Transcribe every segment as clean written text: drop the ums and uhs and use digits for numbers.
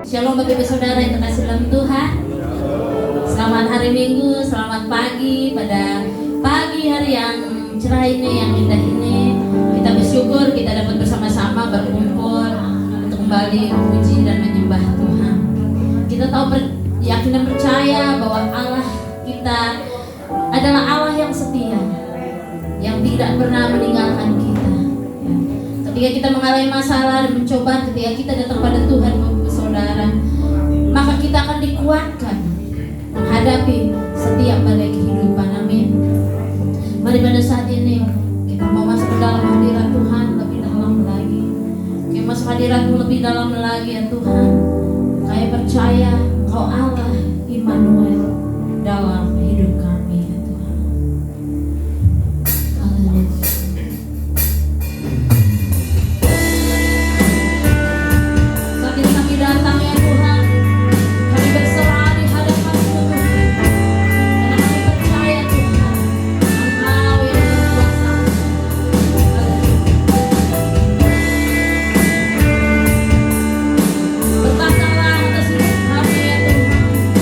Shalom Bapak Ibu Saudara yang terkasih dalam Tuhan. Selamat hari Minggu, selamat pagi pada pagi hari yang cerah ini, yang indah ini. Kita bersyukur kita dapat bersama-sama berkumpul untuk kembali memuji dan menyembah Tuhan. Kita tahu yakin dan percaya bahwa Allah kita adalah Allah yang setia, yang tidak pernah meninggalkan kita. Ketika kita mengalami masalah dan mencobaan, ketika kita datang pada Tuhan, saudara, maka kita akan dikuatkan menghadapi setiap badai kehidupan. Amin. Mari pada saat ini kita mau masuk ke dalam hadirat Tuhan lebih dalam lagi. Kita masuk hadirat-Mu lebih dalam lagi ya Tuhan. Kami percaya Engkau Allah Immanuel dalam hidup kami ya Tuhan. Haleluya. Datang ya Tuhan, kami berserah di hadapan-Mu Tuhan, karena kami percaya Tuhan, Engkau yang berkuasa. Berkatalah atas hidup kami ya Tuhan.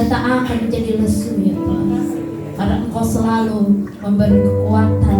dan tak akan menjadi lesu ya Tuhan. Karena Engkau selalu memberi kekuatan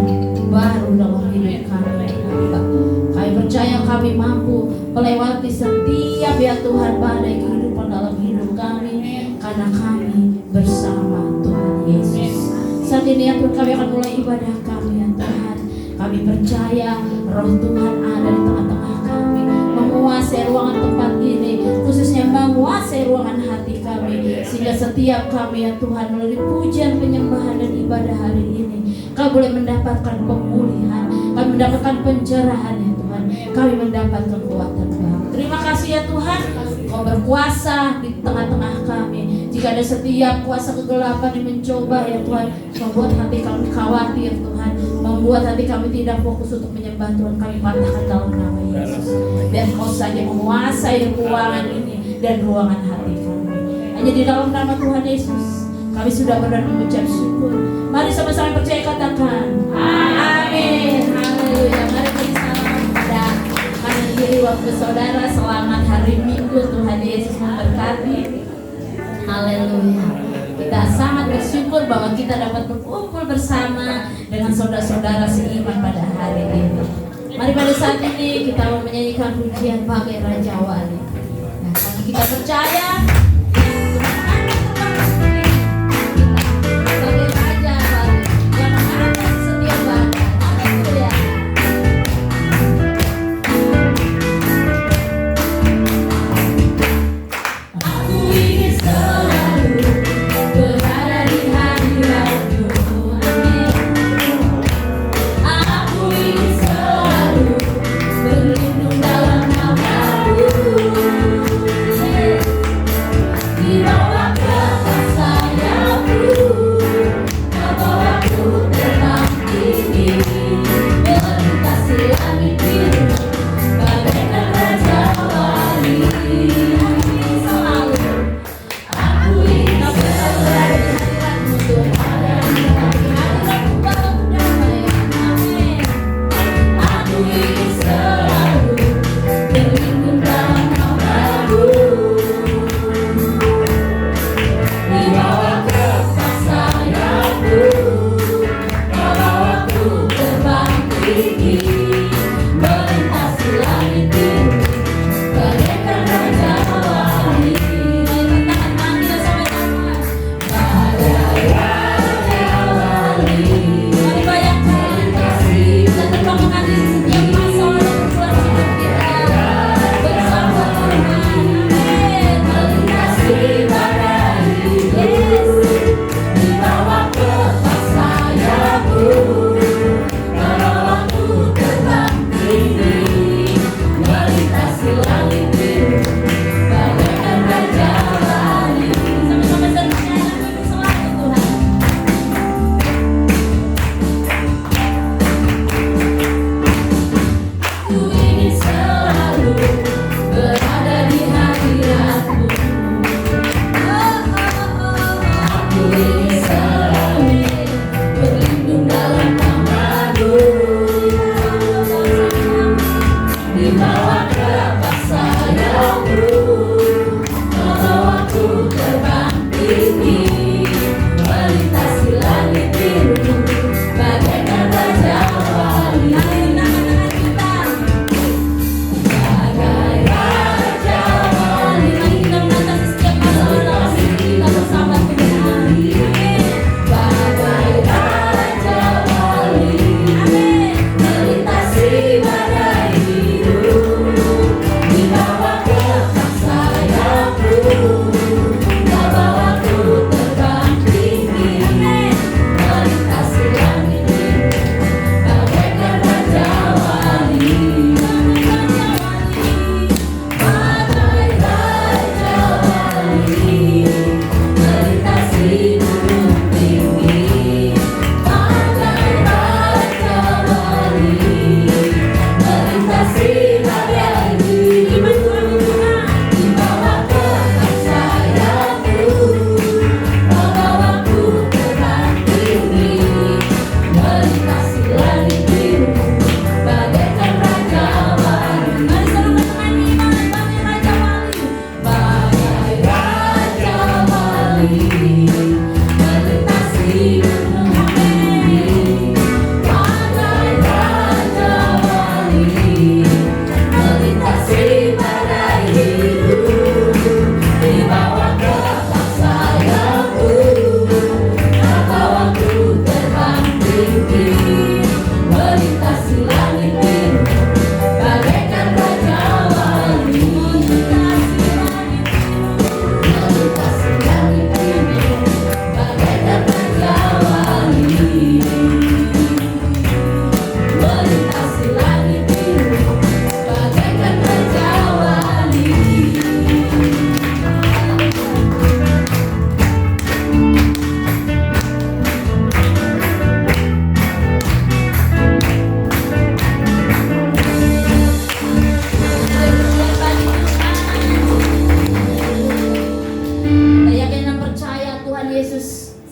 baru dalam hidup kami ya Tuhan. Kami percaya kami mampu melewati setiap ya Tuhan badai kehidupan dalam hidup kami, karena kami bersama Tuhan Yesus. Saat ini ya Tuhan, kami akan mulai ibadah kami ya Tuhan. Kami percaya Roh Tuhan ada di tengah-tengah kami, menguasai ruangan tempat ini, khususnya menguasai ruangan hati kami, sehingga setiap kami ya Tuhan melalui pujian, penyembahan dan ibadah hari ini, kami boleh mendapatkan pemulihan, kami mendapatkan pencerahan ya Tuhan, kami mendapat kekuatan baru. Terima kasih ya Tuhan, Kau berkuasa di tengah-tengah kami. Jika ada setiap kuasa kegelapan yang mencoba ya Tuhan, membuat hati kami khawatir Tuhan, membuat hati kami tidak fokus untuk menyembah Tuhan, kami patahkan dalam nama Yesus. Biar Kau saja menguasai ruangan ini dan ruangan hati kami. Hanya di dalam nama Tuhan Yesus kami sudah berdoa mengucap syukur. Mari sama-sama percaya, katakan amin. Haleluya. Mari beri salam pada kanan kiri waktu saudara. Selamat hari Minggu, Tuhan Yesus memberkati. Haleluya. Kita sangat bersyukur bahwa kita dapat berkumpul bersama dengan saudara-saudara seiman pada hari ini. Mari pada saat ini kita mau menyanyikan pujian bagai Raja Wali. Nah, karena kita percaya sebagai Raja Wali yang atas setiap badan. Haleluya. Aku ingin selalu berada di hadirat-Mu. Amin. Aku ingin selalu berlindung dalam nama-Mu.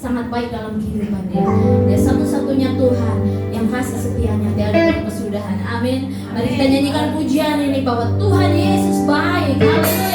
sangat baik dalam kehidupan dia. Dia satu-satunya Tuhan yang kasih setianya tiada kesudahan. Amin. Mari kita nyanyikan pujian ini bahwa Tuhan Yesus baik. Haleluya.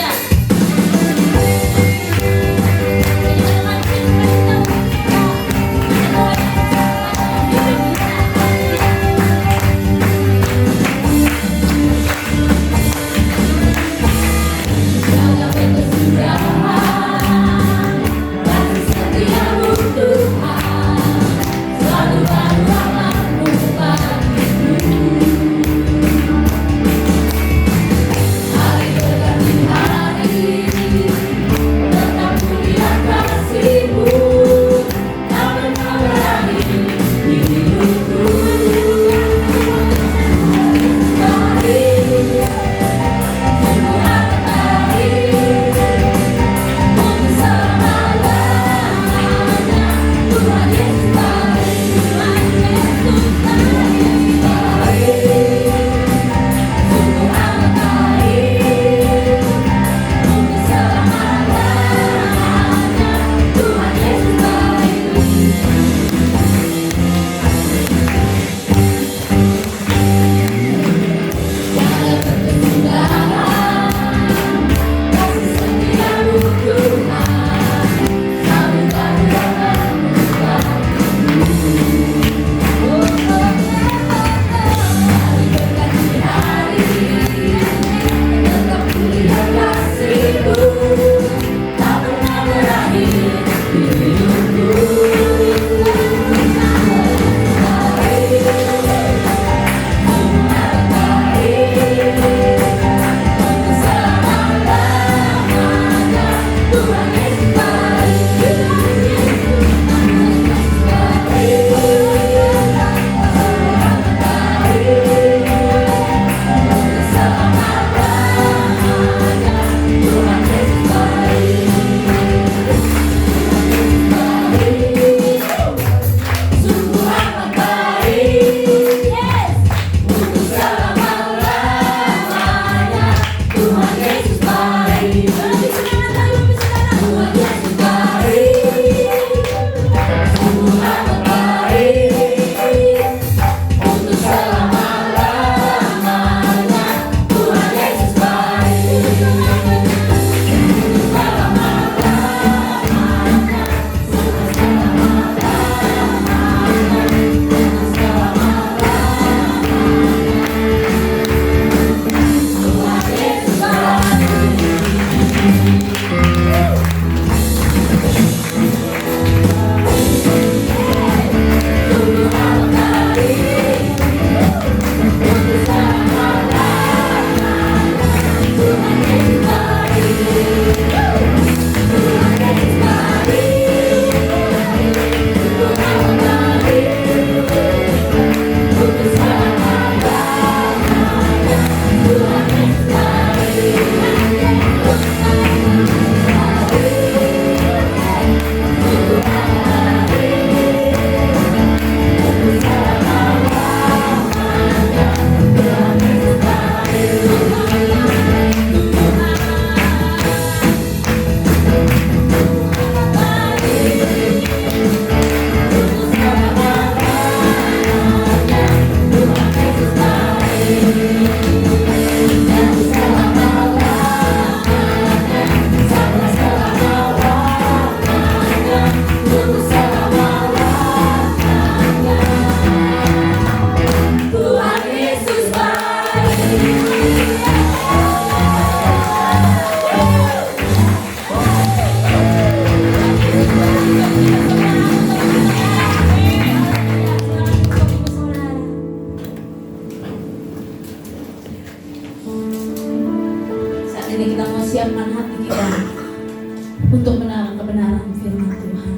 untuk menaruh kebenaran firman Tuhan.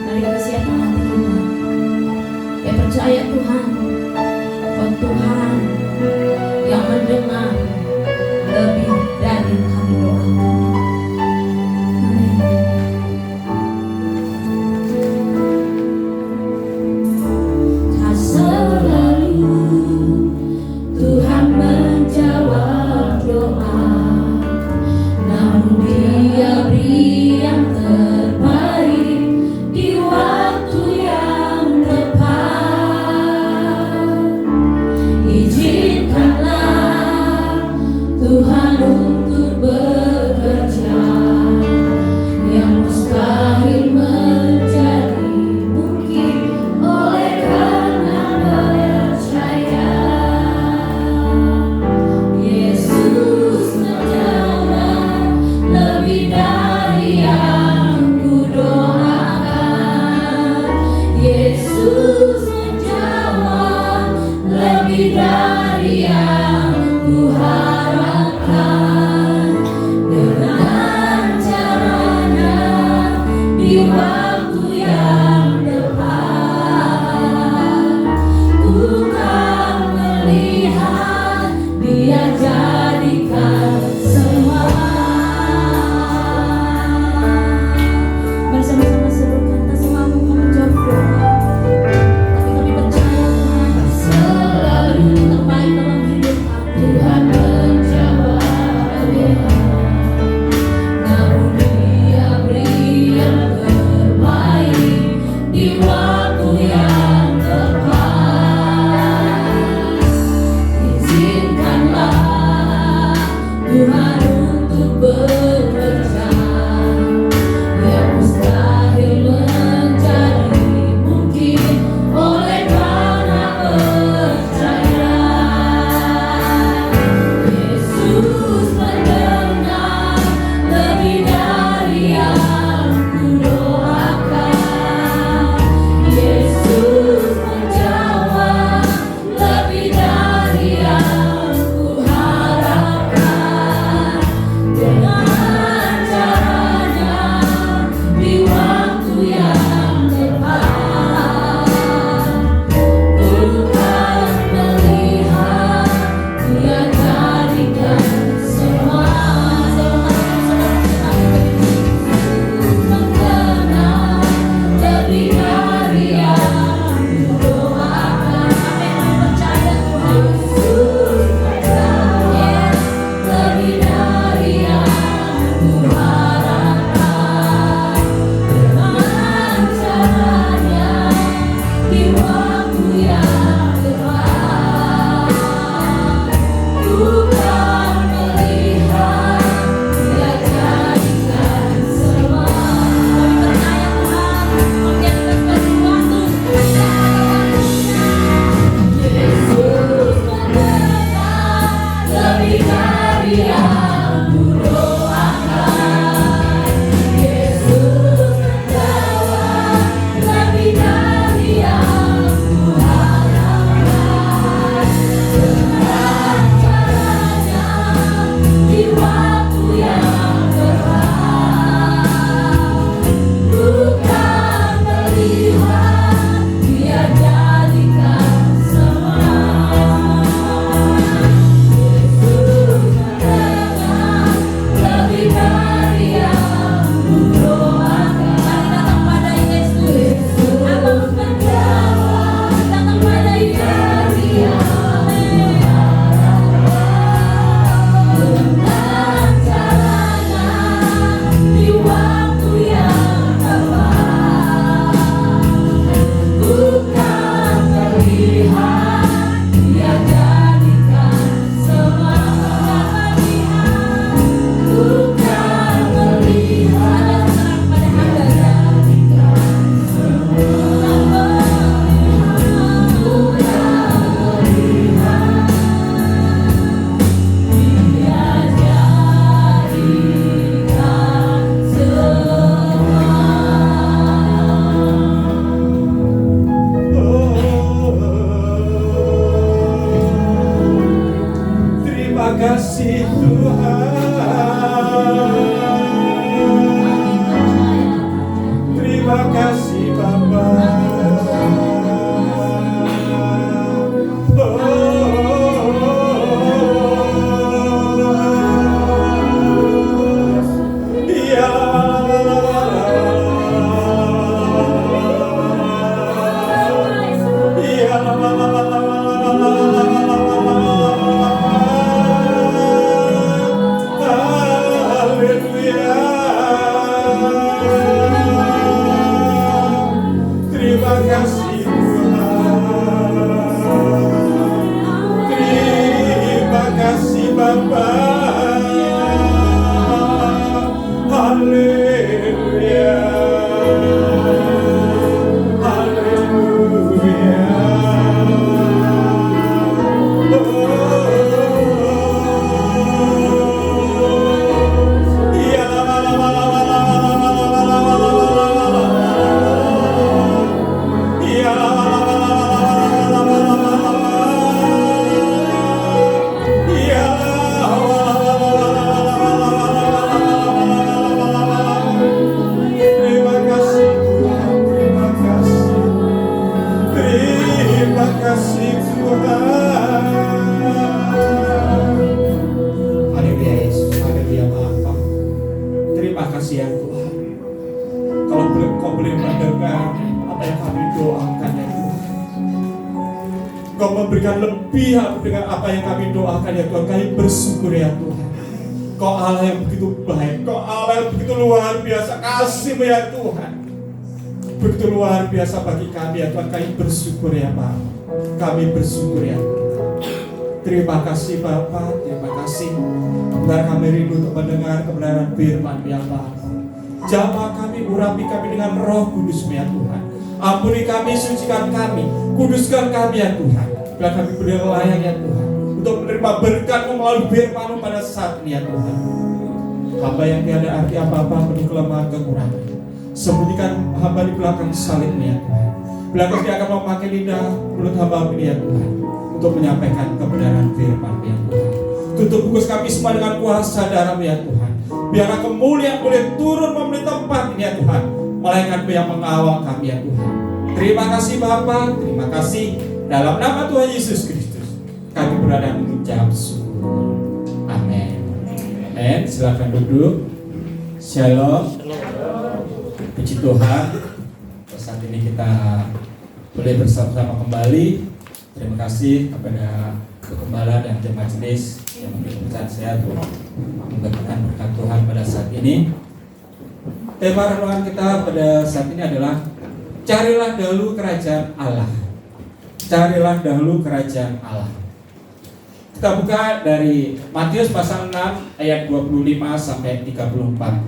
Mari kita siapkan hati kita. Ya percaya Tuhan, bahwa Tuhan yang mendengar lebih dari yang kami doakan. Amin. Tak selalu Tuhan menjawab doa, namun Dia beri yang terbaik. Tuhan untuk bekerja yang mustahil menjadi mungkin oleh karena percaya. Yesus menjawab lebih dari yang kudoakan. Yesus menjawab lebih dari yang kuharapkan. Dengan caranya di waktu yang tepat, ku kan melihat Dia jadikan semua. Mari sama-sama serukan, tak semua bukan menjawab doa, tapi kami percaya Tuhan selalu yang terbaik dalam hidup kami. Tuhan menjawab doa, namun Dia beri yang terbaik di waktu yang tepat. Izinkanlah Tuhan untuk bekerja yang mustahil menjadi mungkin oleh karena percaya. Yesus mendengar lebih dari yang kudoakan. Yesus menjawab lebih dari yang kuharapkan. Dengan caranya di waktu yang tepat, ku kan melihat Dia jadikan semua. Mengenal lebih dari yang kudoakan. Kami percaya Tuhan. Yesus menjawab lebih dari yang kuharapkan. Dengan caranya di waktu yang tepat, ku kan melihat Dia jadikan semua. Kami percaya Tuhan menjadikan sesuatu pada waktunya. Yesus mendengar lebih dari yang kudoakan. Yesus menjawab lebih dari yang kuharapkan. Dengan caranya di waktu yang tepat, ku kan melihat Dia jadikan semua. Yesus mendengar Haleluya. Haleluya. Ya la la la la la la la la la la la la la. Ya la la la la la la la la la la. Ya terima kasih Tuhan, terima kasih. Terima kasih Tuhan. Haleluya Yesus, haleluya Bapa. Terima kasih ya Tuhan. Kalau Kau boleh mendengar apa yang kami doakan ya Tuhan. Kau memberikan lebih dengan apa yang kami doakan ya Tuhan. Kami bersyukur ya Tuhan. Kau Allah yang begitu baik. Kau Allah yang begitu luar biasa. Kasih-Mu ya Tuhan. Begitu luar biasa bagi kami ya Tuhan. Kami bersyukur ya Pak. Kami bersyukur ya Tuhan. Terima kasih Bapak. Terima kasih. Biar kami rindu untuk mendengar kebenaran firman ya Bapak. Jamah kami, urapi kami dengan Roh Kudus ya Tuhan. Ampuni kami, sucikan kami, kuduskan kami ya Tuhan. Biar kami boleh layak ya Tuhan untuk menerima berkat-Mu melalui firman-Mu pada saat ini ya Tuhan. Hamba yang tiada arti apa-apa, penuh kelemahan kekurangan. Sembunyikan hamba di belakang salib ini ya Tuhan. Bila kami akan memakai lidah mulut hamba ini ya Tuhan untuk menyampaikan kebenaran firman-Mu ya Tuhan. Tutup bungkus kami semua dengan kuasa darah-Mu ya Tuhan. Biarlah kemuliaan boleh turun memenuhi tempat ini ya Tuhan. Malaikat-Mu yang mengawal kami ya Tuhan. Terima kasih Bapa, terima kasih. Dalam nama Tuhan Yesus Kristus kami berada mengucap syukur. Amin. Amin. Silakan duduk. Shalom. Puji Tuhan. Saat ini kita boleh bersama-sama kembali. Terima kasih kepada Gembala dan tim majelis yang memberi kepercayaan saya untuk membagikan berkat Tuhan pada saat ini. Tema renungan kita pada saat ini adalah carilah dahulu kerajaan Allah. Carilah dahulu kerajaan Allah. Kita buka dari Matius pasal 6 ayat 25 sampai 34.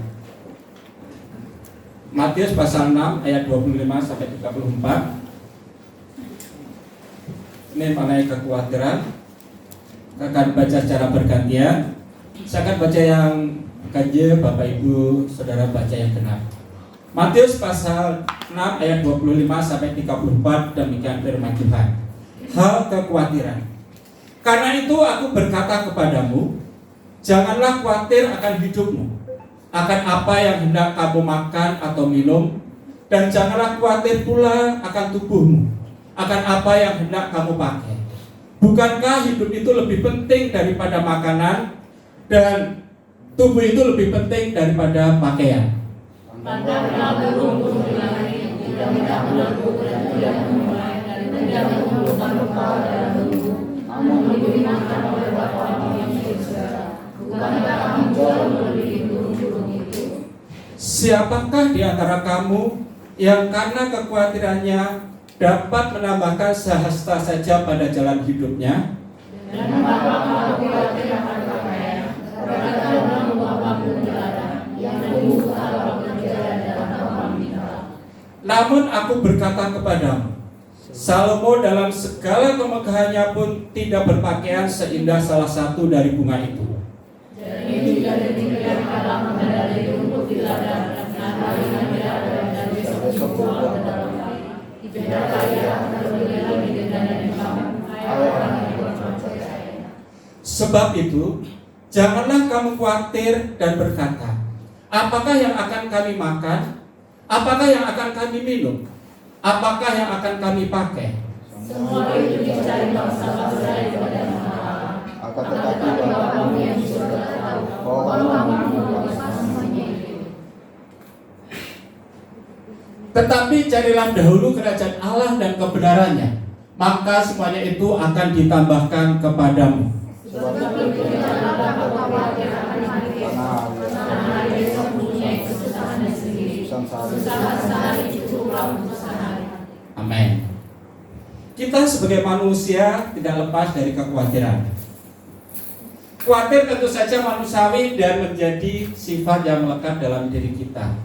Matius pasal 6 ayat 25 sampai 34. Ini mengenai kekhawatiran. Kita akan baca secara bergantian. Saya akan baca yang ganjil, Bapak Ibu Saudara baca yang genap. Matius pasal 6 ayat 25 sampai 34, demikian firman Tuhan. Hal kekhawatiran. Karena itu aku berkata kepadamu, janganlah khawatir akan hidupmu, akan apa yang hendak kamu makan atau minum, dan janganlah khawatir pula akan tubuhmu, akan apa yang hendak kamu pakai. Bukankah hidup itu lebih penting daripada makanan, dan tubuh itu lebih penting daripada pakaian? Pandanglah burung-burung di langit, tidak menabur dan tidak menuai, dan tidak mengumpulkan bekal dalam tubuh, namun diberi makan oleh Bapa-Mu yang di surga. Bukankah kamu jauh melebihi burung-burung itu? Siapakah di antara kamu yang karena kekhawatirannya dapat menambahkan sehasta saja pada jalan hidupnya? Dan mengapa kamu khawatir akan pakaian? Perkataanmu Bapa-Mu dilarang, yang tumbuh Allah bekerja dalam lapang minta. Namun aku berkata kepadamu, Salomo dalam segala kemegahannya pun tidak berpakaian seindah salah satu dari bunga itu. Jadi jika demikian Allah mengendali rumput di ladang, dan kalian berada dan besok dibuang ke dalam air. Tidak kaya akan lebih lagi dengan kamu, hai orang yang percaya. Sebab itu, janganlah kamu khawatir dan berkata, apakah yang akan kami makan? Apakah yang akan kami minum? Apakah yang akan kami pakai? Semua itu dicari bangsa-bangsa daripada Allah. Akan tetapi Bapa-Mu yang di surga tahu bahwa kamu membutuhkan semuanya itu. Tetapi carilah dahulu kerajaan Allah dan kebenarannya, maka semuanya itu akan ditambahkan kepadamu. Sebab itu janganlah kamu khawatir akan hari esok, karena hari esok mempunyai kesusahannya sendiri. Kesusahan sehari cukuplah untuk sehari. Amin. Kita sebagai manusia tidak lepas dari kekhawatiran. Khawatir tentu saja manusiawi dan menjadi sifat yang melekat dalam diri kita.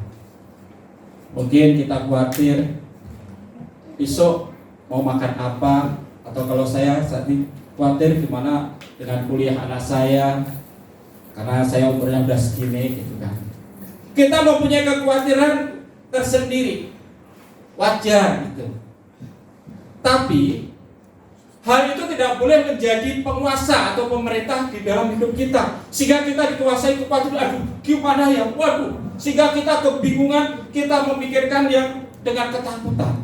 Mungkin kita khawatir besok mau makan apa, atau kalau saya saat ini khawatir gimana dengan kuliah anak saya karena saya umurnya udah segini gitu kan. Kita mempunyai kekhawatiran tersendiri, wajar gitu. Tapi hal itu tidak boleh menjadi penguasa atau pemerintah di dalam hidup kita, sehingga kita dikuasai kekhawatiran, aduh gimana ya, waduh, sehingga kita kebingungan, kita memikirkan yang dengan ketakutan.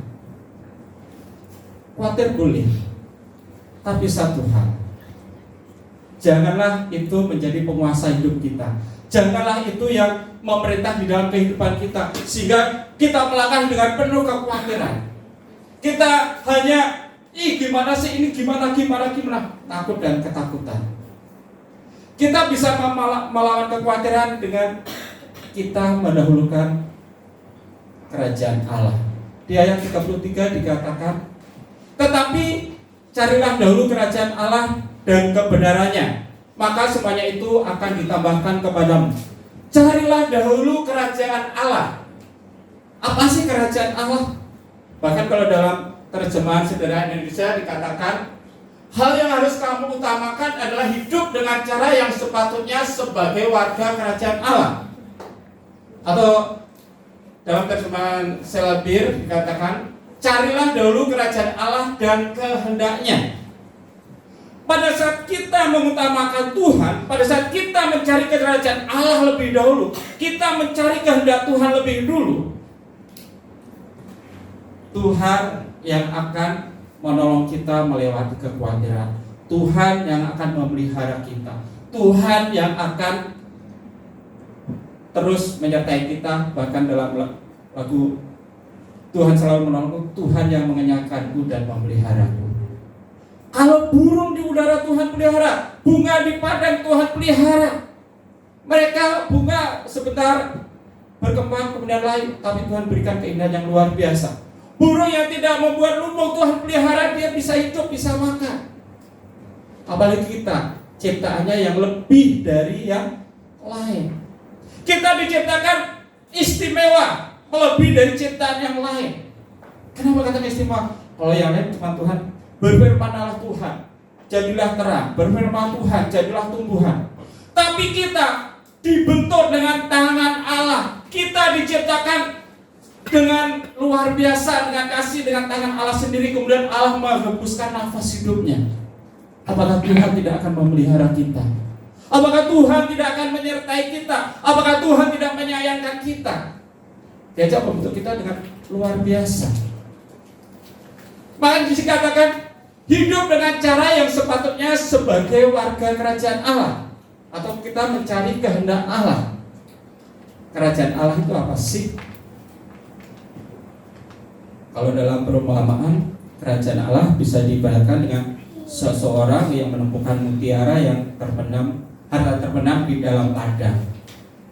Khawatir boleh, tapi satu hal, janganlah itu menjadi penguasa hidup kita. Janganlah itu yang memerintah di dalam kehidupan kita, sehingga kita melangkah dengan penuh kekhawatiran. Kita hanya gimana sih ini, gimana, takut dan ketakutan. Kita bisa melawan kekhawatiran dengan kita mendahulukan kerajaan Allah. Di ayat 33 dikatakan, tetapi carilah dahulu kerajaan Allah dan kebenarannya, maka semuanya itu akan ditambahkan kepadamu. Carilah dahulu kerajaan Allah. Apa sih kerajaan Allah? Bahkan kalau dalam terjemahan sederhana Indonesia dikatakan, hal yang harus kamu utamakan adalah hidup dengan cara yang sepatutnya sebagai warga kerajaan Allah. Atau dalam terjemahan Selabir dikatakan, carilah dahulu kerajaan Allah dan kehendaknya. Pada saat kita mengutamakan Tuhan, pada saat kita mencari kerajaan Allah lebih dahulu, kita mencari kehendak Tuhan lebih dulu, Tuhan yang akan menolong kita melewati kekhawatiran. Tuhan yang akan memelihara kita. Tuhan yang akan terus menyertai kita. Bahkan dalam lagu Tuhan selalu menolongku, Tuhan yang mengenyangkanku dan memeliharaku. Kalau burung di udara Tuhan pelihara, bunga di padang Tuhan pelihara. Mereka bunga sebentar berkembang kemudian layu, tapi Tuhan berikan keindahan yang luar biasa. Burung yang tidak membuat lumbung Tuhan pelihara, dia bisa hidup, bisa makan. Apalagi kita, ciptaannya yang lebih dari yang lain. Kita diciptakan istimewa, lebih dari ciptaan yang lain. Kenapa kata istimewa? Kalau yang lain cuma Tuhan, berfirmanlah Tuhan, jadilah terang. Berfirman Tuhan, jadilah tumbuhan. Tapi kita dibentuk dengan tangan Allah. Kita diciptakan dengan luar biasa, dengan kasih, dengan tangan Allah sendiri. Kemudian Allah menghembuskan nafas hidupnya. Apakah Tuhan tidak akan memelihara kita? Apakah Tuhan tidak akan menyertai kita? Apakah Tuhan tidak menyayangkan kita? Dia membentuk kita dengan luar biasa. Maka dikatakan hidup dengan cara yang sepatutnya sebagai warga kerajaan Allah, atau kita mencari kehendak Allah. Kerajaan Allah itu apa sih? Kalau dalam perumpamaan, kerajaan Allah bisa diibaratkan dengan seseorang yang menemukan mutiara yang harta terpendam di dalam ladang.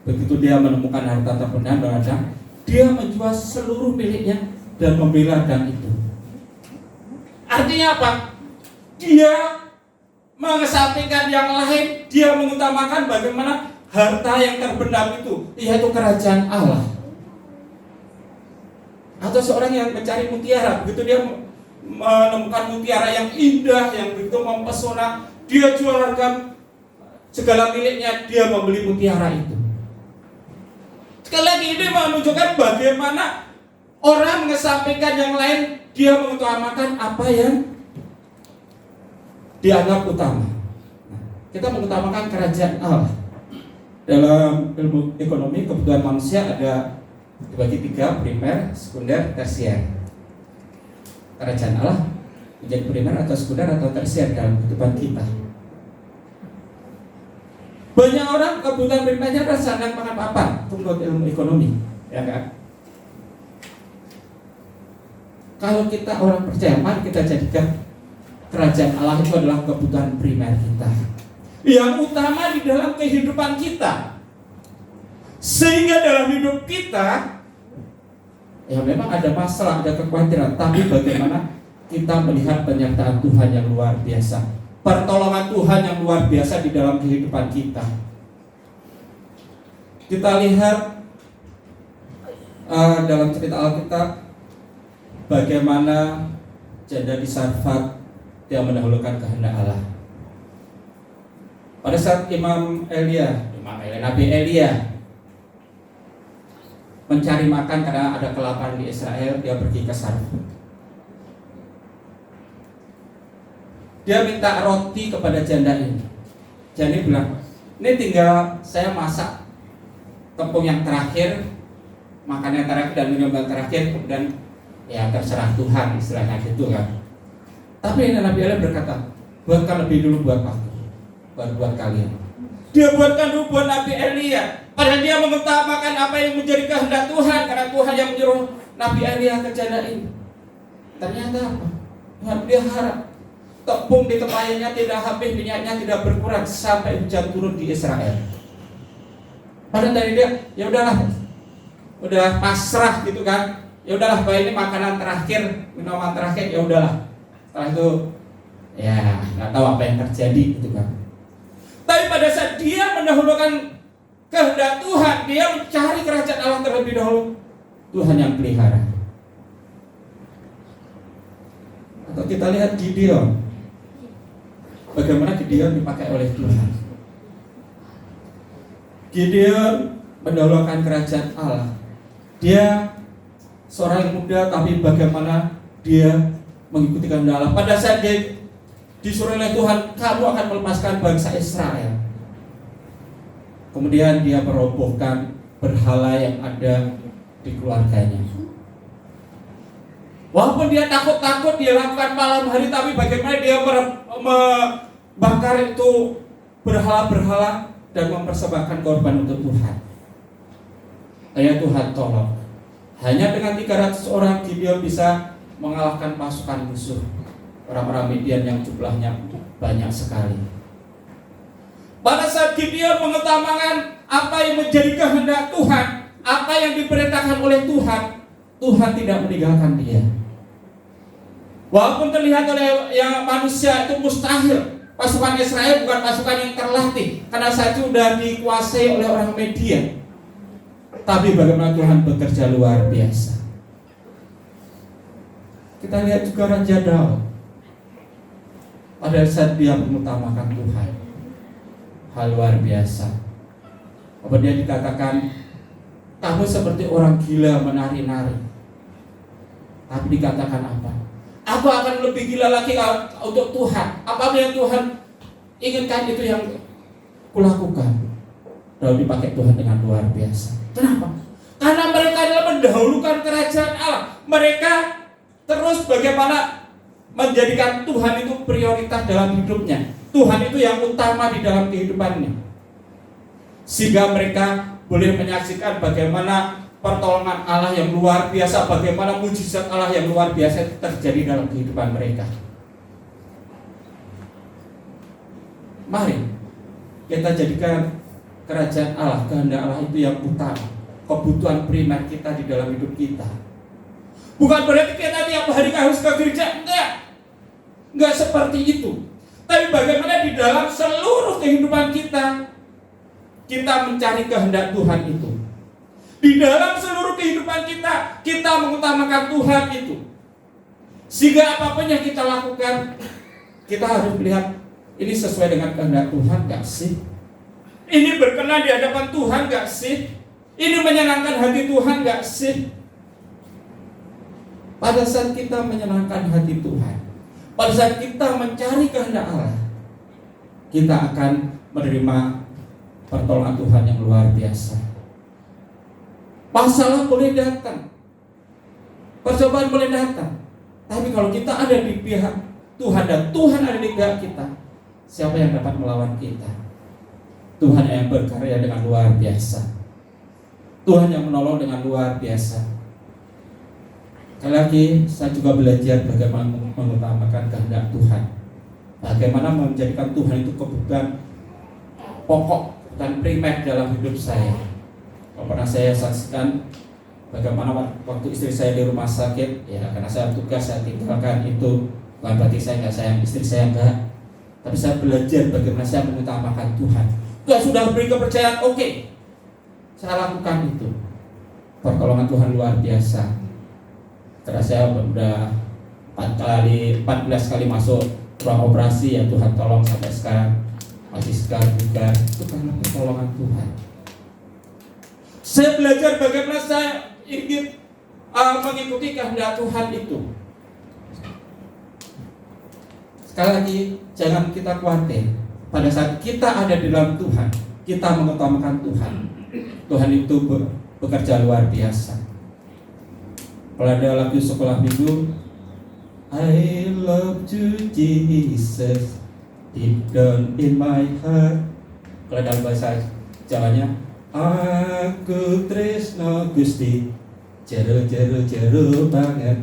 Begitu dia menemukan harta terpendam di ladang, dia menjual seluruh miliknya dan membeli ladang itu. Artinya apa? Dia mengesampingkan yang lain, dia mengutamakan bagaimana harta yang terpendam itu, yaitu kerajaan Allah. Atau seorang yang mencari mutiara, begitu dia menemukan mutiara yang indah, yang begitu mempesona, dia jual harga segala miliknya, dia membeli mutiara itu. Sekali lagi ini menunjukkan bagaimana orang mengesampingkan yang lain, dia mengutamakan apa yang dianggap utama. Kita mengutamakan kerajaan Allah. Dalam ilmu ekonomi, kebutuhan manusia ada dibagi 3, primer, sekunder, tersier. Kerajaan Allah menjadi primer atau sekunder atau tersier dalam kehidupan kita. Banyak orang kebutuhan primernya adalah sandang pangan papan, menurut ilmu ekonomi, ya kan? Kalau kita orang percaya, mari kita jadikan kerajaan Allah itu adalah kebutuhan primer kita, yang utama di dalam kehidupan kita. Sehingga dalam hidup kita, ya memang ada masalah, ada kekhawatiran, tapi bagaimana kita melihat penyertaan Tuhan yang luar biasa. pertolongan Tuhan yang luar biasa di dalam kehidupan kita. Kita lihat dalam cerita Alkitab bagaimana janda di Sarfat dia mendahulukan kehendak Allah. Pada saat Nabi Elia mencari makan karena ada kelaparan di Israel, dia pergi ke Sarfat. Dia minta roti kepada janda ini. Janda bilang, ini tinggal saya masak tepung yang terakhir, makan yang terakhir dan minum yang terakhir, kemudian ya terserah Tuhan, istilahnya gitu kan. Tapi Nabi Elia berkata, buatkan lebih dulu buat aku, baru buat kalian. Dia buatkan dulu buat Nabi Elia, padahal dia mengutamakan apa yang menjadi kehendak Tuhan, karena Tuhan yang menyuruh Nabi Elia ke janda ini. Ternyata apa? Tuhan dia harap tepung di tempayannya tidak habis, minyaknya tidak berkurang sampai hujan turun di Israel. Padahal dari dia, ya udahlah, udah pasrah gitu kan. Ya udahlah, ini makanan terakhir, minuman terakhir, ya udahlah. Setelah itu, ya nggak tahu apa yang terjadi gitu kan. Tapi pada saat dia mendahulukan kehendak Tuhan, dia mencari kerajaan Allah terlebih dahulu, Tuhan yang pelihara. Atau kita lihat Gideon. Bagaimana Gideon dipakai oleh Tuhan. Gideon mendahulukan kerajaan Allah. Dia seorang yang muda, tapi bagaimana dia mengikuti kehendak Allah. Pada saat dia disuruh oleh Tuhan, kamu akan melepaskan bangsa Israel. Kemudian dia merobohkan berhala yang ada di keluarganya. Walaupun dia takut-takut, dia lakukan malam hari, tapi bagaimana dia membakar itu berhala-berhala dan mempersembahkan korban untuk Tuhan. Ya Tuhan tolong. Hanya dengan 300 orang Gideon bisa mengalahkan pasukan musuh, orang-orang Midian yang jumlahnya banyak sekali. Pada saat Gideon mengutamakan apa yang menjadi kehendak Tuhan, apa yang diperintahkan oleh Tuhan, Tuhan tidak meninggalkan dia. Walaupun terlihat oleh yang manusia itu mustahil, pasukan Israel bukan pasukan yang terlatih, karena saat itu sudah dikuasai oleh orang Media. Tapi bagaimana Tuhan bekerja luar biasa. Kita lihat juga Raja Daud. Pada saat dia mengutamakan Tuhan, hal luar biasa. Apa dia dikatakan, kamu seperti orang gila menari-nari. Tapi dikatakan apa? Aku akan lebih gila lagi untuk Tuhan. Apa yang Tuhan inginkan itu yang kulakukan. Lalu dipakai Tuhan dengan luar biasa. Kenapa? Karena mereka adalah mendahulukan kerajaan Allah. Mereka terus bagaimana menjadikan Tuhan itu prioritas dalam hidupnya. Tuhan itu yang utama di dalam kehidupannya. Sehingga mereka boleh menyaksikan bagaimana pertolongan Allah yang luar biasa, bagaimana mujizat Allah yang luar biasa terjadi dalam kehidupan mereka. Mari kita jadikan kerajaan Allah, kehendak Allah itu yang utama, kebutuhan primer kita di dalam hidup kita. Bukan berarti kita tiap hari harus ke gereja, enggak seperti itu. Tapi bagaimana di dalam seluruh kehidupan kita mencari kehendak Tuhan itu. Di dalam seluruh kehidupan kita mengutamakan Tuhan itu. Sehingga apapun yang kita lakukan, kita harus melihat ini sesuai dengan kehendak Tuhan gak sih? Ini berkenan di hadapan Tuhan gak sih? Ini menyenangkan hati Tuhan gak sih? Pada saat kita menyenangkan hati Tuhan, pada saat kita mencari kehendak Allah, kita akan menerima pertolongan Tuhan yang luar biasa. Masalah boleh datang, percobaan boleh datang, tapi kalau kita ada di pihak Tuhan dan Tuhan ada di pihak kita, siapa yang dapat melawan kita? Tuhan yang berkarya dengan luar biasa, Tuhan yang menolong dengan luar biasa. Sekali lagi saya juga belajar bagaimana mengutamakan kehendak Tuhan, bagaimana menjadikan Tuhan itu kebutuhan pokok dan primer dalam hidup saya. Pernah saya saksikan bagaimana waktu istri saya di rumah sakit, ya karena saya tugas saya tinggalkan itu, bukan berarti saya nggak sayang istri saya, enggak. Tapi saya belajar bagaimana saya mengutamakan Tuhan. Tuhan sudah beri kepercayaan, oke, saya lakukan itu. Pertolongan Tuhan luar biasa. Karena saya udah 14 kali masuk ruang operasi, ya Tuhan tolong sampai sekarang masih sekarang juga, itu karena pertolongan Tuhan. Saya belajar bagaimana saya ingin mengikuti kehendak Tuhan itu. Sekali lagi, jangan kita khawatir. Pada saat kita ada di dalam Tuhan, kita mengutamakan Tuhan. Tuhan itu bekerja luar biasa. Kalau ada lagu sekolah minggu, I love you Jesus, deep down in my heart. Kalau dalam bahasa Jawanya, aku tresno Gusti, jero banget.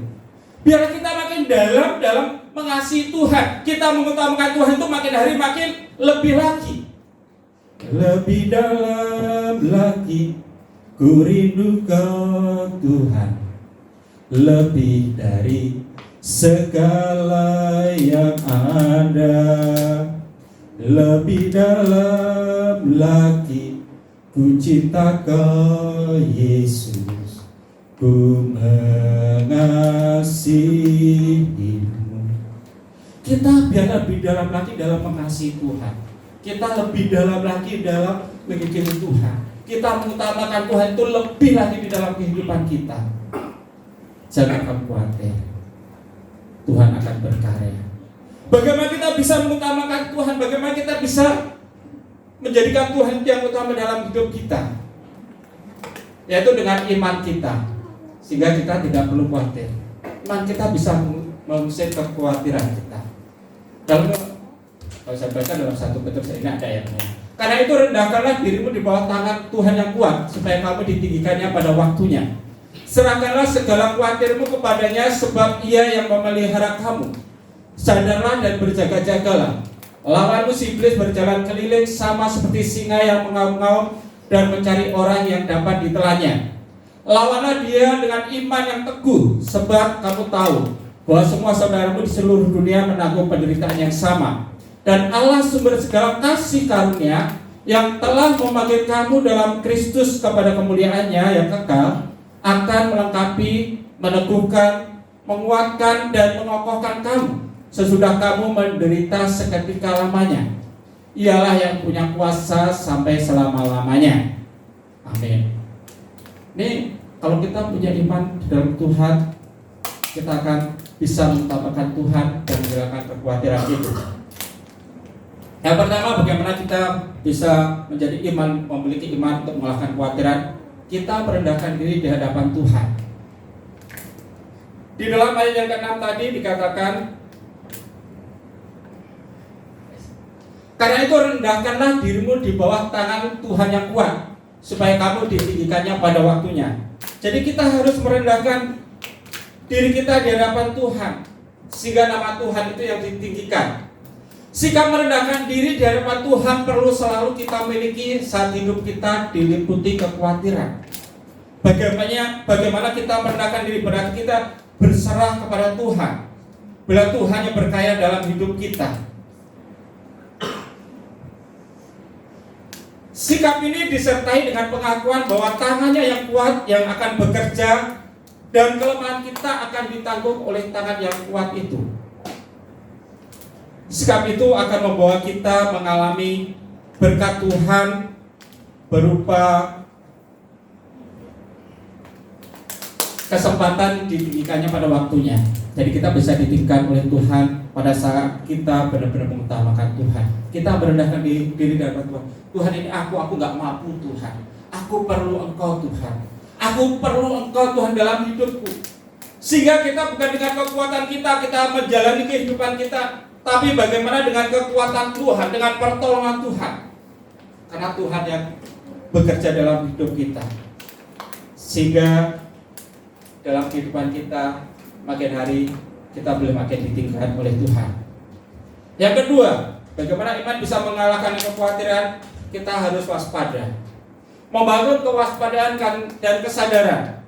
Biar kita makin dalam mengasihi Tuhan, kita mengutamakan Tuhan itu makin hari makin lebih lagi. Lebih dalam lagi, ku rindu kau Tuhan, lebih dari segala yang ada. Lebih dalam lagi, ku cinta kau Yesus, ku mengasihimu. Kita biar lebih dalam lagi dalam mengasihi Tuhan. Kita lebih dalam lagi dalam mengikuti Tuhan. Kita mengutamakan Tuhan itu lebih lagi di dalam kehidupan kita. Jangan kamu khawatir, Tuhan akan berkarya. Bagaimana kita bisa mengutamakan Tuhan? Bagaimana kita bisa menjadikan Tuhan yang utama dalam hidup kita? Yaitu dengan iman kita, sehingga kita tidak perlu khawatir. Iman kita bisa mengusir kekhawatiran kita. Kalau saya baca dalam 1 Petrus ini ada ayatnya. Karena itu rendahkanlah dirimu di bawah tangan Tuhan yang kuat, supaya kamu ditinggikannya pada waktunya. Serahkanlah segala khawatirmu kepadanya, sebab Ia yang memelihara kamu. Sadarlah dan berjaga-jagalah. Lawanmu si iblis berjalan keliling sama seperti singa yang mengaum-ngaum dan mencari orang yang dapat ditelannya. Lawanlah dia dengan iman yang teguh, sebab kamu tahu bahwa semua saudaramu di seluruh dunia menanggung penderitaan yang sama. Dan Allah sumber segala kasih karunia yang telah memanggil kamu dalam Kristus kepada kemuliaannya yang kekal, akan melengkapi, meneguhkan, menguatkan dan mengokohkan kamu sesudah kamu menderita seketika lamanya. Ialah yang punya kuasa sampai selama-lamanya. Amin. Ini kalau kita punya iman di dalam Tuhan, kita akan bisa mengutamakan Tuhan dan menghilangkan kekhawatiran itu. Yang pertama, bagaimana kita bisa menjadi iman, memiliki iman untuk mengalahkan kekhawatiran? Kita merendahkan diri di hadapan Tuhan. Di dalam ayat yang ke-6 tadi dikatakan, karena itu rendahkanlah dirimu di bawah tangan Tuhan yang kuat, supaya kamu ditinggikannya pada waktunya. Jadi kita harus merendahkan diri kita di hadapan Tuhan, sehingga nama Tuhan itu yang ditinggikan. Sikap merendahkan diri di hadapan Tuhan perlu selalu kita miliki saat hidup kita diliputi kekhawatiran. Bagaimana kita merendahkan diri, berarti kita berserah kepada Tuhan, bila Tuhan yang berkarya dalam hidup kita. Sikap ini disertai dengan pengakuan bahwa tangannya yang kuat yang akan bekerja, dan kelemahan kita akan ditanggung oleh tangan yang kuat itu. Sikap itu akan membawa kita mengalami berkat Tuhan berupa kesempatan ditinggikannya pada waktunya. Jadi kita bisa ditinggikan oleh Tuhan pada saat kita benar-benar mengutamakan Tuhan. Kita merendahkan diri di hadapan Tuhan. Tuhan, ini aku gak mampu Tuhan. Aku perlu Engkau Tuhan. Aku perlu Engkau Tuhan dalam hidupku. Sehingga kita bukan dengan kekuatan kita menjalani kehidupan kita, tapi bagaimana dengan kekuatan Tuhan, dengan pertolongan Tuhan. Karena Tuhan yang bekerja dalam hidup kita, sehingga dalam kehidupan kita makin hari kita boleh makin ditinggikan oleh Tuhan. Yang kedua, bagaimana iman bisa mengalahkan kekhawatiran? Kita harus waspada, membangun kewaspadaan dan kesadaran.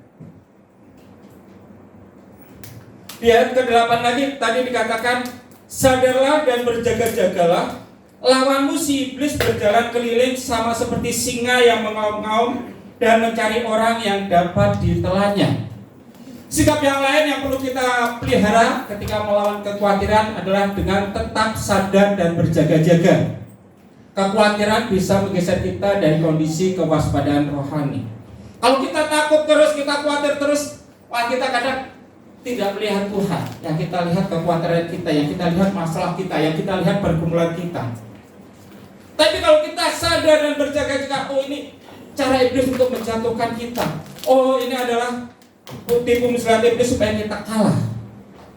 Di ayat ke-8 lagi tadi dikatakan, Sadarlah dan berjaga-jagalah, lawanmu si iblis berjalan keliling sama seperti singa yang mengaum-ngaum dan mencari orang yang dapat ditelannya. Sikap yang lain yang perlu kita pelihara ketika melawan kekhawatiran adalah dengan tetap sadar dan berjaga-jaga. Kekhawatiran bisa menggeser kita dari kondisi kewaspadaan rohani. Kalau kita takut terus, kita khawatir terus, kita kadang tidak melihat Tuhan. Yang kita lihat kekhawatiran kita, yang kita lihat masalah kita, yang kita lihat pergumulan kita. Tapi kalau kita sadar dan berjaga-jaga, oh ini cara iblis untuk menjatuhkan kita. Oh ini adalah tipu muslihat iblis supaya kita kalah.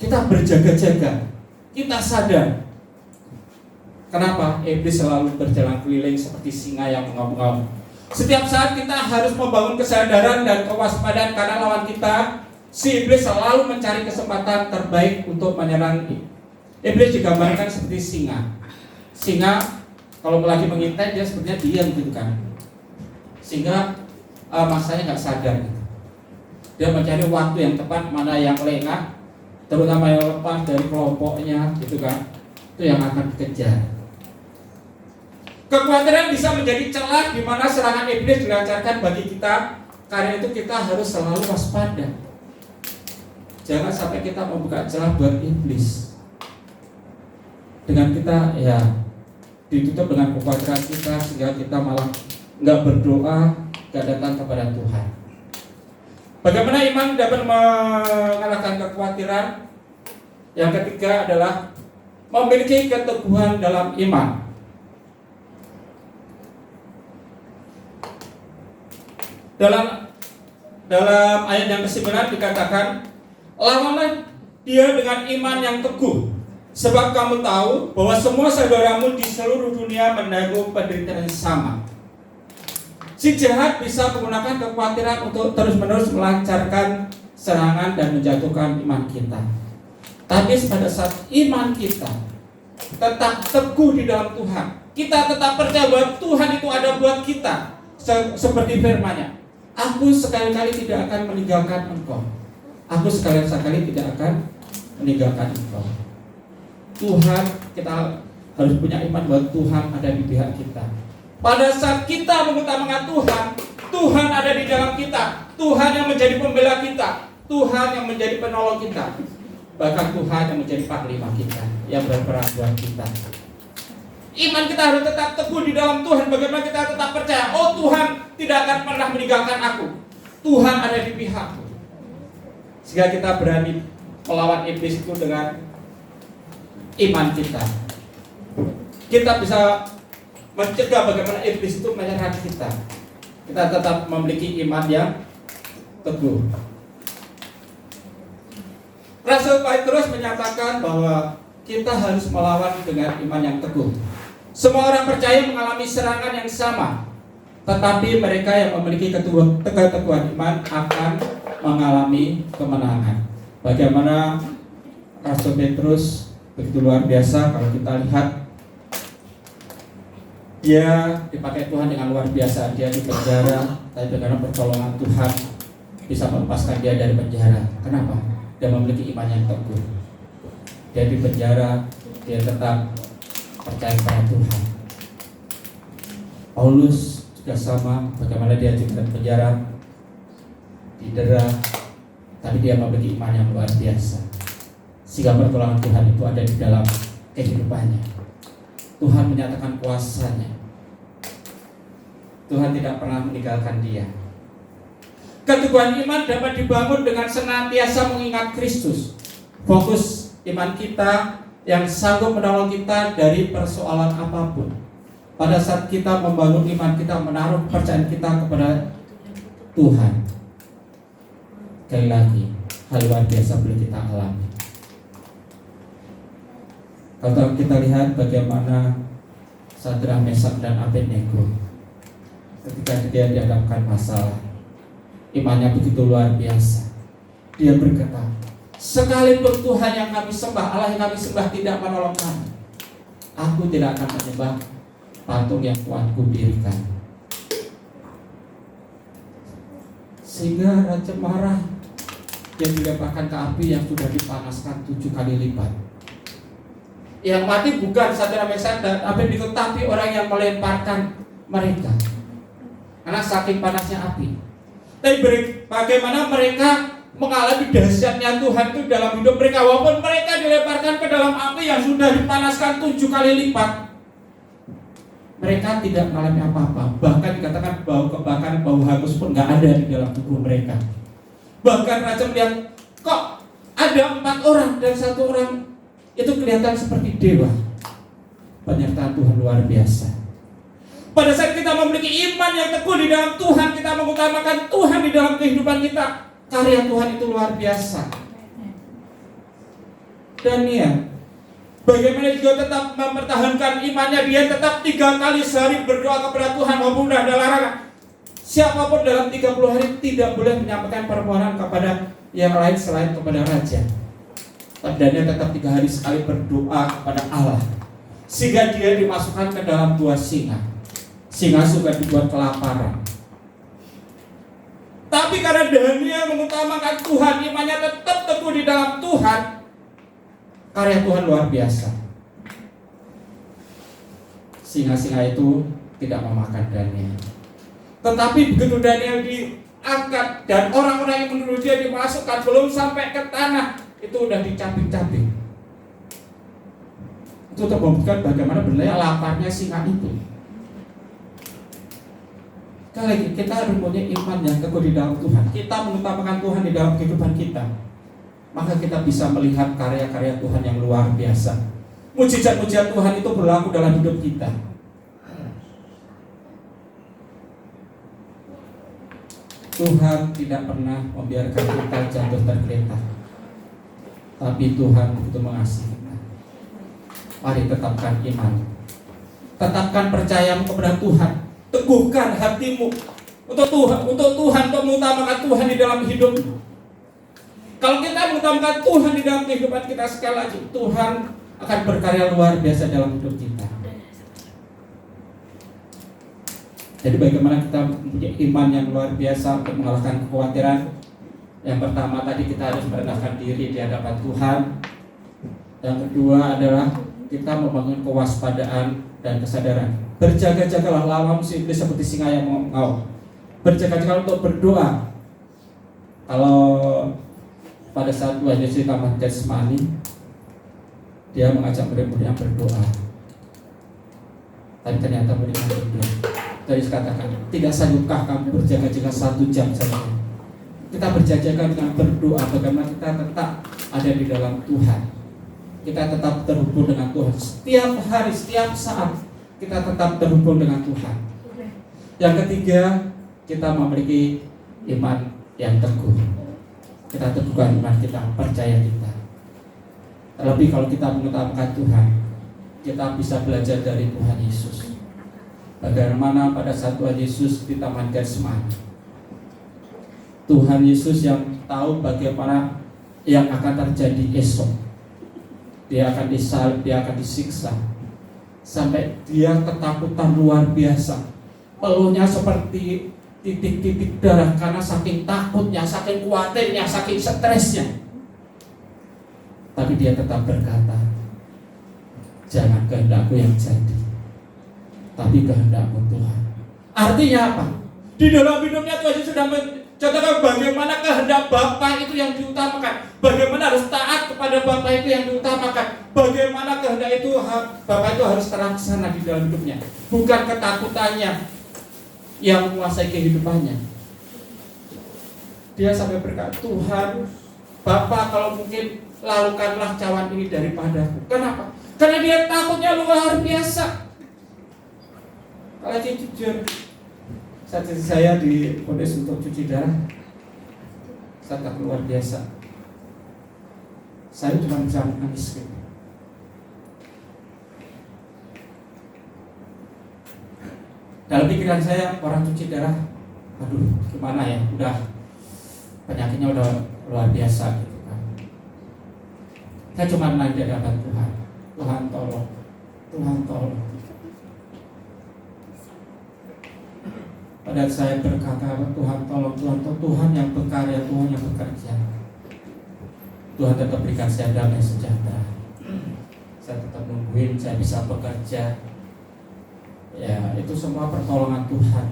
Kita berjaga-jaga, kita sadar. Kenapa iblis selalu berjalan keliling seperti singa yang mengaum-ngaum? Setiap saat kita harus membangun kesadaran dan kewaspadaan karena lawan kita, si iblis selalu mencari kesempatan terbaik untuk menyerang. Iblis digambarkan seperti singa. Singa kalau lagi mengintai dia sebenarnya diam gitu kan, sehingga masanya nggak sadar gitu. Dia mencari waktu yang tepat, mana yang lengah, terutama yang lepas dari kelompoknya gitu kan, itu yang akan dikejar. Kekhawatiran bisa menjadi celah di mana serangan iblis dilancarkan bagi kita. Karena itu kita harus selalu waspada. Jangan sampai kita membuka celah buat iblis. Dengan kita ya ditutup dengan kekhawatiran kita, sehingga kita malah nggak berdoa, nggak datang kepada Tuhan. Bagaimana iman dapat mengalahkan kekhawatiran? Yang ketiga adalah memiliki keteguhan dalam iman. Dalam ayat yang ke-9 dikatakan, lawanlah dia dengan iman yang teguh, sebab kamu tahu bahwa semua saudaramu di seluruh dunia menanggung penderitaan yang sama. Si jahat bisa menggunakan kekhawatiran untuk terus-menerus melancarkan serangan dan menjatuhkan iman kita. Tapi pada saat iman kita tetap teguh di dalam Tuhan, kita tetap percaya bahwa Tuhan itu ada buat kita, seperti firman-Nya, aku sekali-kali tidak akan meninggalkan engkau. Aku sekali-kali tidak akan meninggalkan engkau. Tuhan, kita harus punya iman bahwa Tuhan ada di pihak kita. Pada saat kita mengutamakan Tuhan, Tuhan ada di dalam kita. Tuhan yang menjadi pembela kita, Tuhan yang menjadi penolong kita, bahkan Tuhan yang menjadi panglima kita, yang berperang buat kita. Iman kita harus tetap teguh di dalam Tuhan. Bagaimana kita tetap percaya, oh Tuhan tidak akan pernah meninggalkan aku, Tuhan ada di pihakku. Sehingga kita berani melawan iblis itu dengan iman kita. Kita bisa mencegah bagaimana iblis itu menyerang kita. Kita tetap memiliki iman yang teguh. Rasul Petrus menyatakan bahwa kita harus melawan dengan iman yang teguh. Semua orang percaya mengalami serangan yang sama, tetapi mereka yang memiliki keteguhan iman akan mengalami kemenangan. Bagaimana Rasul Petrus begitu luar biasa. Kalau kita lihat, dia dipakai Tuhan dengan luar biasa. Dia di penjara, tapi karena pertolongan Tuhan bisa melepaskan dia dari penjara. Kenapa? Dia memiliki iman yang teguh. Dia di penjara, dia tetap percaya pada Tuhan. Paulus juga sama, bagaimana dia juga di penjara, didera, tapi dia memiliki iman yang luar biasa. Sehingga pertolongan Tuhan itu ada di dalam kehidupannya. Tuhan menyatakan kuasanya. Tuhan tidak pernah meninggalkan dia. Keteguhan iman dapat dibangun dengan senantiasa mengingat Kristus. Fokus iman kita yang sanggup menolong kita dari persoalan apapun. Pada saat kita membangun iman kita, menaruh kepercayaan kita kepada Tuhan, sekali lagi hal luar biasa boleh kita alami. Kalau kita lihat bagaimana Sadrak, Mesak, dan Abednego ketika dia dihadapkan masalah, imannya begitu luar biasa. Dia berkata, sekalipun Tuhan yang kami sembah, Allah yang kami sembah tidak menolong kami, aku tidak akan menyembah patung yang Tuhanku dirikan. Sehingga raja marah. Dia dilemparkan ke api yang sudah dipanaskan 7 kali lipat. Yang mati bukan Sadraq, Meshach dan Abednego, tapi orang yang melemparkan mereka. Karena saking panasnya api. Tapi bagaimana mereka mengalami dahsyatnya Tuhan itu dalam hidup mereka. Walaupun mereka dilemparkan ke dalam api yang sudah dipanaskan 7 kali lipat, mereka tidak mengalami apa-apa. Bahkan dikatakan bau kebakaran, bau hangus pun gak ada di dalam tubuh mereka. Bahkan raja melihat, kok ada 4 orang dan 1 orang itu kelihatan seperti dewa. Penyertaan Tuhan luar biasa. Pada saat kita memiliki iman yang teguh di dalam Tuhan, kita mengutamakan Tuhan di dalam kehidupan kita, karya Tuhan itu luar biasa. Daniel, bagaimana juga tetap mempertahankan imannya. Dia tetap 3 kali sehari berdoa kepada Tuhan walaupun sudah ada larangan. Siapapun dalam 30 hari tidak boleh menyampaikan permohonan kepada yang lain selain kepada raja. Daniel tetap 3 hari sekali berdoa kepada Allah, sehingga dia dimasukkan ke dalam 2 singa. Singa suka dibuat kelaparan. Tapi karena Daniel mengutamakan Tuhan, imannya tetap teguh di dalam Tuhan, karya Tuhan luar biasa. Singa-singa itu tidak memakan Daniel. Tetapi begitu Daniel diangkat dan orang-orang yang menuduh dia dimasukkan, belum sampai ke tanah, itu udah dicabik-cabik. Itu terbuktikan bagaimana benar laparnya singa itu. Sekali lagi, kita harus punya iman yang teguh di dalam Tuhan. Kita mengutamakan Tuhan di dalam kehidupan kita, maka kita bisa melihat karya-karya Tuhan yang luar biasa. Mujizat-mujizat Tuhan itu berlaku dalam hidup kita. Tuhan tidak pernah membiarkan kita jatuh tergeletak, tapi Tuhan begitu mengasihi kita. Mari tetapkan iman, tetapkan percayamu kepada Tuhan, teguhkan hatimu untuk Tuhan, untuk mengutamakan Tuhan di dalam hidupmu. Kalau kita mengutamakan Tuhan di dalam kehidupan kita, sekali lagi Tuhan akan berkarya luar biasa dalam hidup kita. Jadi bagaimana kita mempunyai iman yang luar biasa untuk mengalahkan kekhawatiran? Yang pertama tadi, kita harus merendahkan diri di hadapan Tuhan. Yang kedua adalah kita membangun kewaspadaan dan kesadaran. Berjaga-jagalah, lawan musuh iblis seperti singa yang mengaum. Berjaga-jagalah untuk berdoa. Kalau pada saat Tuhan Yesus di taman Getsemani, dia mengajak murid-muridnya berdoa. Tapi ternyata muridnya berdoa. Tadi dikatakan, tidak sanggupkah kamu berjaga-jaga 1 jam saja? Kita berjaga-jaga dengan berdoa, bagaimana kita tetap ada di dalam Tuhan. Kita tetap terhubung dengan Tuhan. Setiap hari, setiap saat kita tetap terhubung dengan Tuhan. Yang ketiga, kita memiliki iman yang teguh. Kita teguhkan iman kita, percaya kita. Terlebih kalau kita mengutamakan Tuhan, kita bisa belajar dari Tuhan Yesus. Bagaimana pada saat Tuhan Yesus di taman Getsemani, Tuhan Yesus yang tahu bagaimana yang akan terjadi esok. Dia akan disalib, dia akan disiksa, sampai dia ketakutan luar biasa. Peluhnya seperti titik-titik darah karena saking takutnya, saking khawatirnya, saking stresnya. Tapi dia tetap berkata, jangan kehendakku yang jadi, tapi kehendakmu Tuhan. Artinya apa? Di dalam hidupnya Tuhan Yesus sudah mencontohkan bagaimana kehendak Bapa itu yang diutamakan, bagaimana harus taat kepada Bapa itu yang diutamakan, bagaimana kehendak itu Bapa itu harus terlaksana di dalam hidupnya, bukan ketakutannya yang menguasai kehidupannya. Dia sampai berkata, Tuhan Bapa, kalau mungkin lalukanlah cawan ini daripadaku. Kenapa? Karena dia takutnya luar biasa. Kalau jujur, saat saya di Kodes untuk cuci darah, saya tak luar biasa. Saya cuma bisa menangis gitu. Dalam pikiran saya, orang cuci darah, aduh gimana ya, udah penyakitnya udah luar biasa gitu kan. Saya cuma menangis di hadapan Tuhan. Tuhan tolong, Tuhan tolong. Pada saya berkata, Tuhan tolong, Tuhan yang berkarya, Tuhan yang bekerja. Tuhan tetap berikan saya damai sejahtera. saya tetap nungguin, saya bisa bekerja. Ya, itu semua pertolongan Tuhan.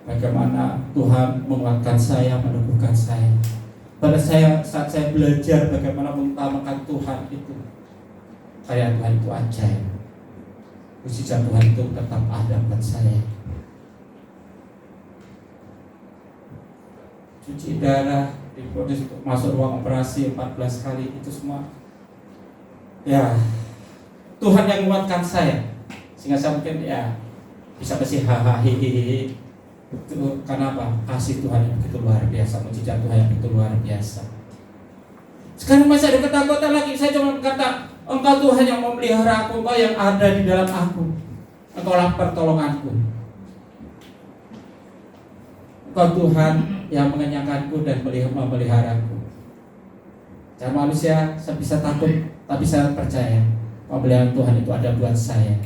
Bagaimana Tuhan menguatkan saya, meneguhkan saya. Pada saat saya belajar bagaimana mengutamakan Tuhan itu, karya Tuhan itu ajaib. Mujizat Tuhan itu tetap ada buat saya. Cuci darah, diproses masuk ruang operasi 14 kali, itu semua ya Tuhan yang menguatkan saya, sehingga saya mungkin ya bisa kasih hahaha hihihi. Itu karena apa? Kasih Tuhan yang begitu luar biasa, mujizat Tuhan yang begitu luar biasa. Sekarang masih ada ketakutan lagi. Saya cuma berkata, Engkau Tuhan yang memelihara aku, Engkau yang ada di dalam aku, Engkaulah pertolonganku. Engkau Tuhan yang mengenyangkanku dan memeliharaku. Cara manusia saya bisa takut, tapi saya percaya pemeliharaan Tuhan itu ada buat saya.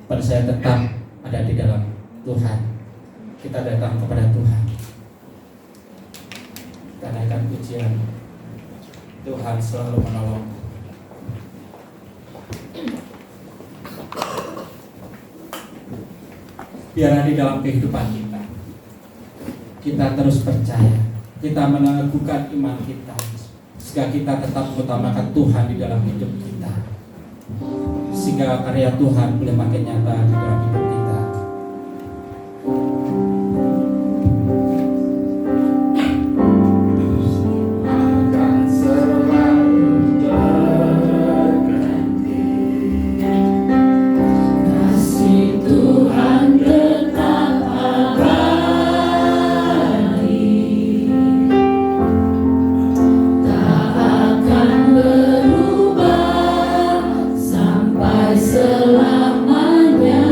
Pada saya tetap ada di dalam Tuhan. Kita datang kepada Tuhan. Kita naikkan pujian. Tuhan selalu menolong. Biarlah di dalam kehidupan kita terus percaya, kita meneguhkan iman kita, sehingga kita tetap mengutamakan Tuhan di dalam hidup kita, sehingga karya Tuhan boleh makin nyata di dalam hidup kita. Selamanya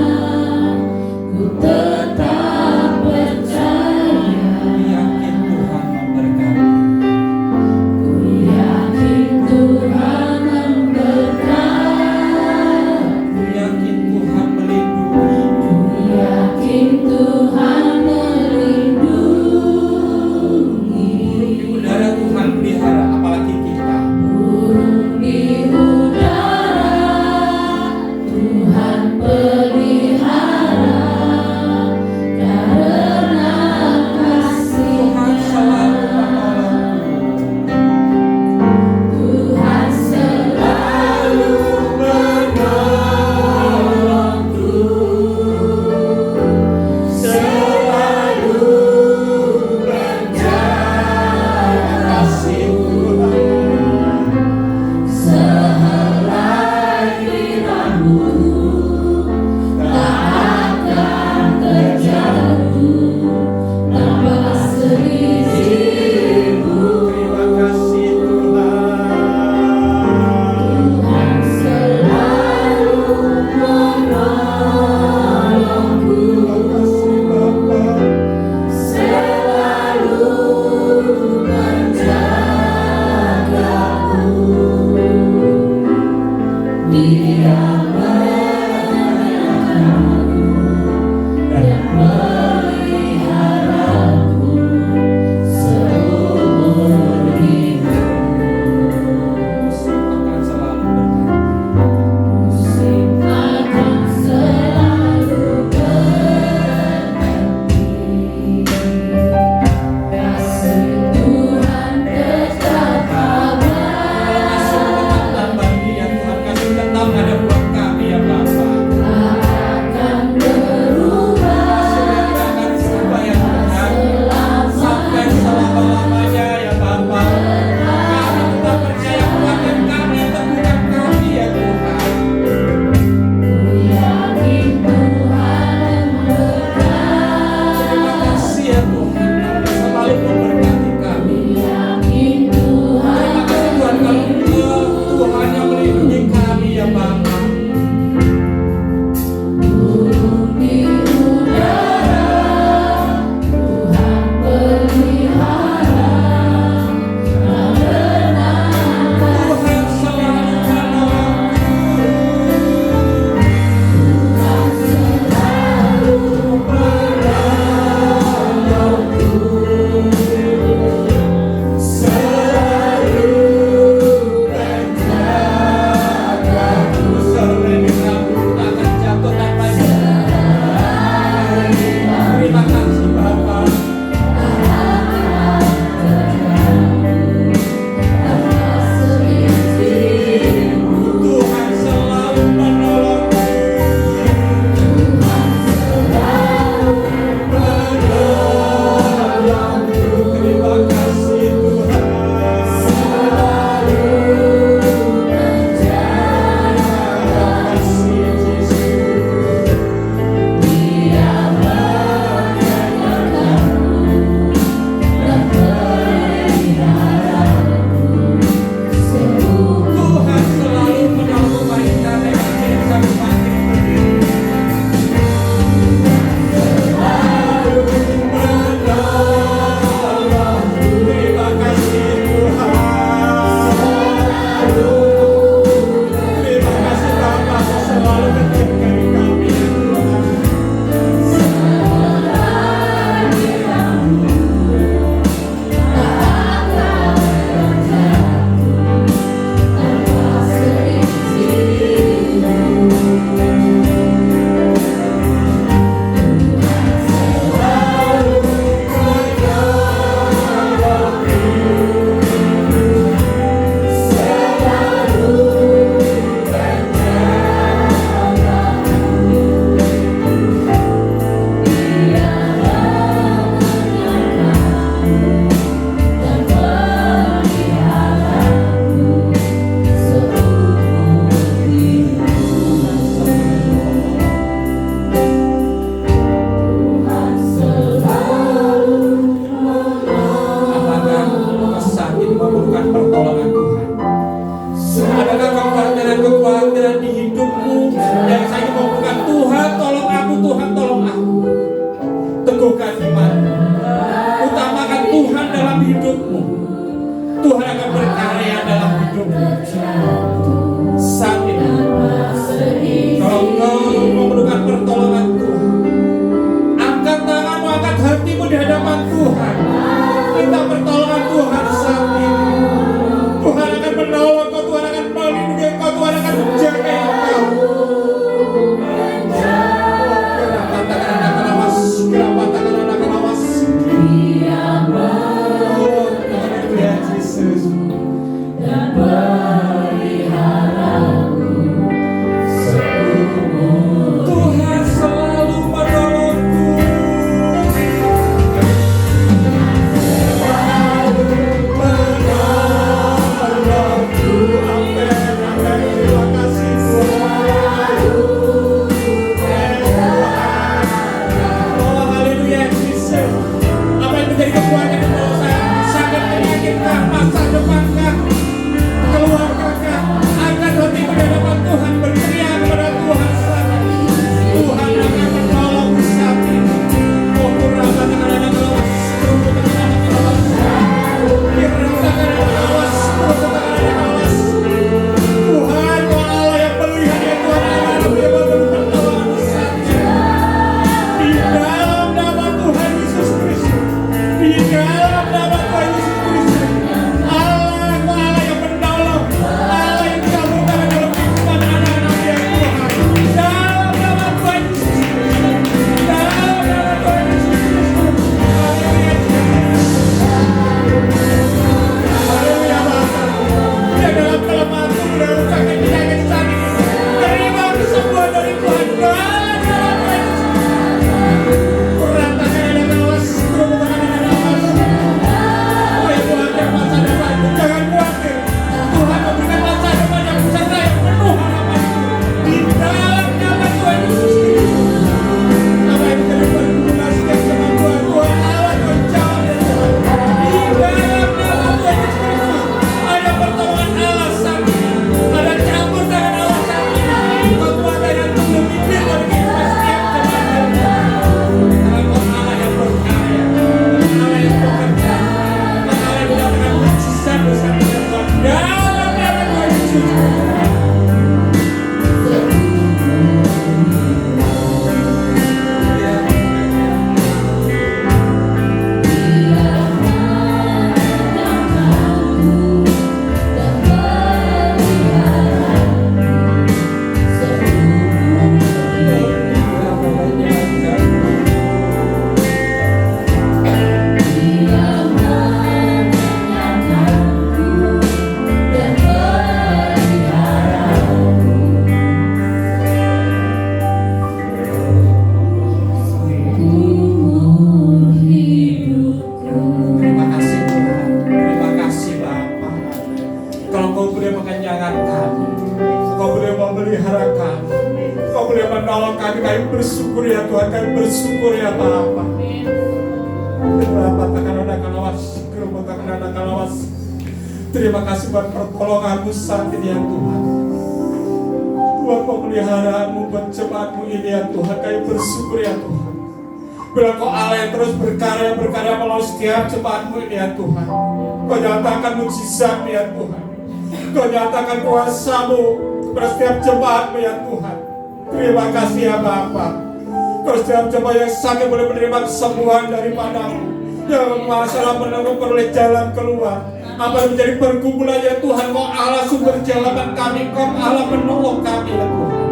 hadapan Tuhan. Minta pertolongan Tuhan saat ini. Tuhan akan menolong kau, Tuhan akan melindungi kau, Tuhan akan menjaga kau. Katakan anak awas, katakan anak awas. Oh, haleluya Yesus. Tuhan selalu menolongku. Menolongku. Amin, amin. Terima kasih Tuhan. Oh, haleluya Yesus. Apa yang menjadi kekuatan itu saya sangat meyakinkan masa depankah, keluargakah akan hati di hadapan Tuhan, berteriak kepada Tuhan saat ini. Tuhan akan menolong saat ini. Oh, kurangkan anak-anak awas, kurangkan anak-anak awas, kurangkan anak-anak awas, kurangkan anak-anak awas. Tuhan, Kau Allah yang melihat ya Tuhan, Allah yang memberi pertolongan saat ini. Di dalam nama Tuhan Yesus Kristus, di dalam nama Tuhan Yesus Kristus, Allah, Kau Allah yang menolong, Allah yang campur tangan dalam kehidupan anak-anak ya Tuhan. Dalam nama Tuhan Yesus Kristus, dalam nama Tuhan Yesus Kristus. Haleluya Bapa. Dia dalam kelemahan tubuh dan sakit penyakit saat ini, terima kesembuhan dari Tuhan. Dalam nama Tuhan Yesus. Kurangkan anak awas, kurangkan anak awas. Oh ya Tuhan, yang masa depan, jangan khawatir. Tuhan memberikan masa depan yang cerah, yang penuh harapan. Di dalam nama Tuhan Yesus Kristus. Apa yang menjadi pergumulan setiap zaman Tuhan, Tuhan Allah menjawab ya Tuhan. Di dalam nama Tuhan Yesus Kristus, ada pertolongan Allah saat ini, ada campur tangan Allah saat ini. Kekuatan yang belum bibir dari kehidupan setiap zaman Tuhan. Karena Kau Allah yang berkarya, Allah yang bekerja, Allah yang melakukan mukjizat bersama dengan Tuhan. Dalam nama Tuhan Yesus. Terima kasih Tuhan, terima kasih Bapa. Kalau Kau boleh mengenyangkan kami, Kau boleh memelihara kami, Kau boleh menolong kami, kami bersyukur ya Tuhan, kami bersyukur ya Bapa. Terima kasih buat pertolongan-Mu saat ini ya Tuhan, buat pemeliharaanmu, buat jemaat-Mu ini ya Tuhan. Kami bersyukur ya Tuhan. Bila Kau Allah yang terus berkarya melalui setiap jemaat-Mu ini ya Tuhan. Kau nyatakan mukjizat ya Tuhan. Kau nyatakan kuasa-Mu kepada setiap jemaat-Mu ya Tuhan. Terima kasih ya Bapa. Kalau setiap jemaat yang sakit boleh menerima kesembuhan daripada-Mu, yang masalah menunggu peroleh jalan keluar. Apa yang menjadi pergumulan ya Tuhan, Kau Allah sumber jalan kami, Kau Allah menolong kami ya Tuhan.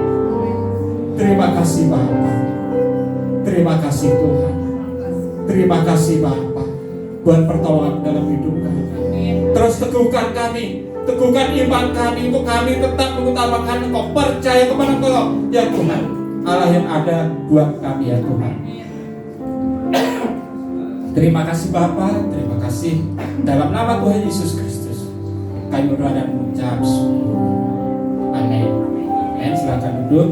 Terima kasih Bapa. Terima kasih Tuhan. Terima kasih Bapa buat pertolongan dalam hidup kami. Terus teguhkan kami, teguhkan iman kami untuk kami tetap mengutamakan Engkau, percaya kepada Engkau ya Tuhan, Allah yang ada buat kami ya Tuhan. Terima kasih Bapa, terima kasih. Dalam nama Tuhan Yesus Kristus kami berdoa dan mengucap syukur. Amin. Amin. Silakan duduk.